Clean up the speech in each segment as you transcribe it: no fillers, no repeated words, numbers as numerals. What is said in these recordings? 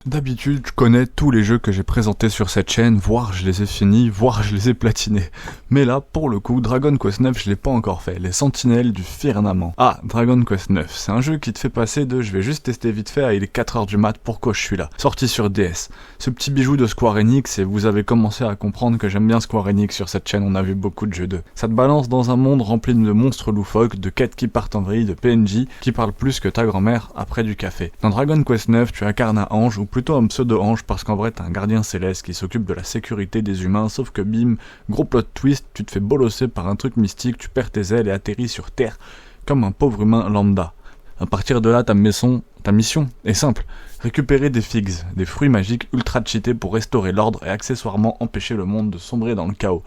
D'habitude, je connais tous les jeux que j'ai présentés sur cette chaîne, voire je les ai finis, voire je les ai platinés. Mais là, pour le coup, Dragon Quest 9, je l'ai pas encore fait, les Sentinelles du Firmament. Ah, Dragon Quest 9, c'est un jeu qui te fait passer de je vais juste tester vite fait à il est 4h du mat, pourquoi je suis là. Sorti sur DS. Ce petit bijou de Square Enix, et vous avez commencé à comprendre que j'aime bien Square Enix sur cette chaîne, on a vu beaucoup de jeux d'eux. Ça te balance dans un monde rempli de monstres loufoques, de quêtes qui partent en vrille, de PNJ qui parlent plus que ta grand-mère après du café. Dans Dragon Quest 9, tu incarnes un ange, ou plutôt un pseudo-ange, parce qu'en vrai t'es un gardien céleste qui s'occupe de la sécurité des humains, sauf que bim, gros plot twist, tu te fais bolosser par un truc mystique, tu perds tes ailes et atterris sur Terre comme un pauvre humain lambda. À partir de là, ta mission est simple, récupérer des figs, des fruits magiques ultra cheatés pour restaurer l'ordre et accessoirement empêcher le monde de sombrer dans le chaos.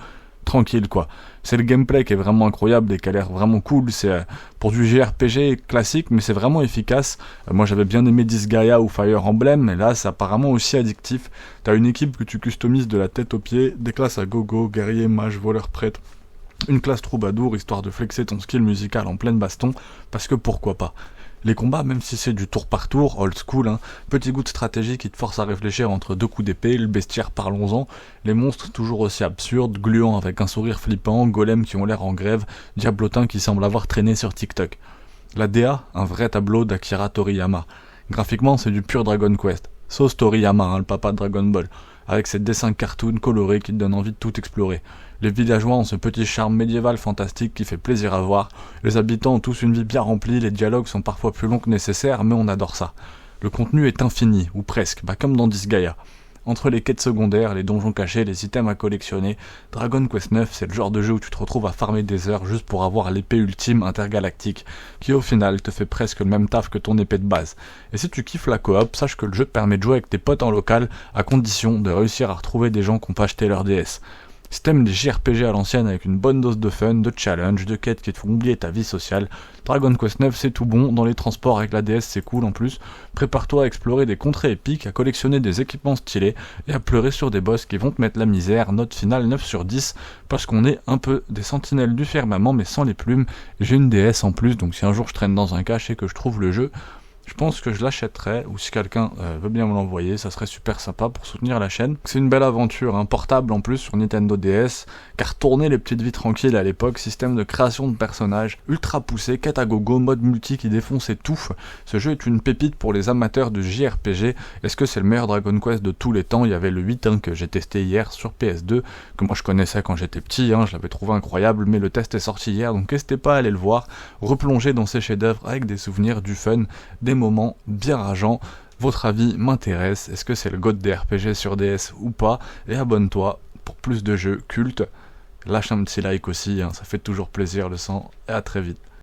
Tranquille quoi. C'est le gameplay qui est vraiment incroyable et qui a l'air vraiment cool, c'est pour du JRPG classique mais c'est vraiment efficace. Moi j'avais bien aimé Disgaea ou Fire Emblem, mais là c'est apparemment aussi addictif. T'as une équipe que tu customises de la tête aux pieds, des classes à gogo, guerrier, mage, voleur, prêtre, une classe troubadour histoire de flexer ton skill musical en pleine baston, parce que pourquoi pas. Les combats, même si c'est du tour par tour, old school, petit goût de stratégie qui te force à réfléchir entre deux coups d'épée, le bestiaire parlons-en, les monstres toujours aussi absurdes, gluants avec un sourire flippant, golems qui ont l'air en grève, diablotins qui semblent avoir traîné sur TikTok. La DA, un vrai tableau d'Akira Toriyama. Graphiquement, c'est du pur Dragon Quest. Sauce Toriyama, le papa de Dragon Ball, avec ses dessins cartoon colorés qui te donnent envie de tout explorer. Les villageois ont ce petit charme médiéval fantastique qui fait plaisir à voir, les habitants ont tous une vie bien remplie, les dialogues sont parfois plus longs que nécessaire, mais on adore ça. Le contenu est infini, ou presque, comme dans Disgaea. Entre les quêtes secondaires, les donjons cachés, les items à collectionner, Dragon Quest 9 c'est le genre de jeu où tu te retrouves à farmer des heures juste pour avoir l'épée ultime intergalactique, qui au final te fait presque le même taf que ton épée de base. Et si tu kiffes la coop, sache que le jeu te permet de jouer avec tes potes en local, à condition de réussir à retrouver des gens qui n'ont pas acheté leur DS. Si t'aimes des JRPG à l'ancienne avec une bonne dose de fun, de challenge, de quêtes qui te font oublier ta vie sociale, Dragon Quest 9 c'est tout bon, dans les transports avec la DS c'est cool en plus, prépare-toi à explorer des contrées épiques, à collectionner des équipements stylés, et à pleurer sur des boss qui vont te mettre la misère, note finale 9 sur 10, parce qu'on est un peu des sentinelles du firmament mais sans les plumes, j'ai une DS en plus, donc si un jour je traîne dans un cache et que je trouve le jeu, je pense que je l'achèterais, ou si quelqu'un veut bien me l'envoyer, ça serait super sympa pour soutenir la chaîne. C'est une belle aventure, portable en plus sur Nintendo DS, car tourner les petites vies tranquilles à l'époque, système de création de personnages, ultra poussé, quête à gogo, mode multi qui défonce et tout. Ce jeu est une pépite pour les amateurs de JRPG. Est-ce que c'est le meilleur Dragon Quest de tous les temps? Il y avait le 8 que j'ai testé hier sur PS2, que moi je connaissais quand j'étais petit, je l'avais trouvé incroyable, mais le test est sorti hier, donc n'hésitez pas à aller le voir, replonger dans ces chefs-d'œuvre avec des souvenirs, du fun, des moments bien rageants. Votre avis m'intéresse, est-ce que c'est le GOAT des RPG sur DS ou pas? Et abonne-toi pour plus de jeux cultes, lâche un petit like aussi, ça fait toujours plaisir le sang, et à très vite.